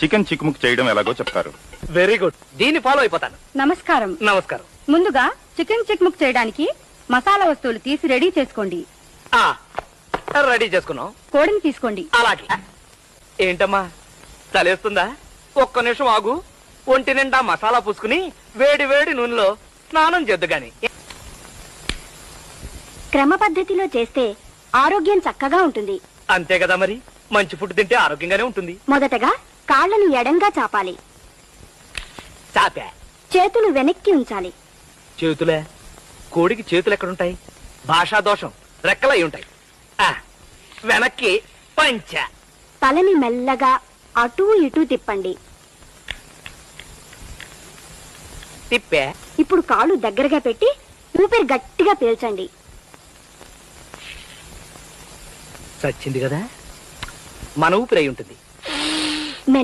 Chicken చిక్ముక్ చేయడం ఎలాగో చెప్తారు. వెరీ గుడ్, దీన్ని ఫాలో అయిపోతాను. నమస్కారం. నమస్కారం. ముందుగా చికెన్ చిక్ముక్ చేయడానికి మసాలా వస్తువులు తీసి రెడీ చేసుకోండి. రెడీ చేసుకున్నాం. కోడిని తీసుకోండి. అలాగే. ఏంటమ్మా తలేస్తుందా? ఒక్క నిమిషం ఆగు. ఒంటి నిండా మసాలా పూసుకుని వేడి వేడి నూనెలో స్నానం చేద్దు గాని. క్రమ పద్ధతిలో చేస్తే ఆరోగ్యం చక్కగా ఉంటుంది. అంతే కదా మరి, మంచి ఫుడ్ తింటే ఆరోగ్యంగానే ఉంటుంది. మొదటగా కాళ్ళను ఎడంగా చాపాలి. చాపా. చేతులు వెనక్కి ఉంచాలి. చేతులే? కోడికి చేతులు ఎక్కడుంటాయి? భాషా దోషం, రెక్కలై ఉంటాయి. వెనక్కి పంచ. తలని మెల్లగా అటూ ఇటూ తిప్పండి. తిప్పే. ఇప్పుడు కాళ్ళు దగ్గరగా పెట్టి ఊపిరి గట్టిగా పీల్చండి. చచ్చింది కదా, మన ఊపిరి అయి ఉంటుంది. మెల్ల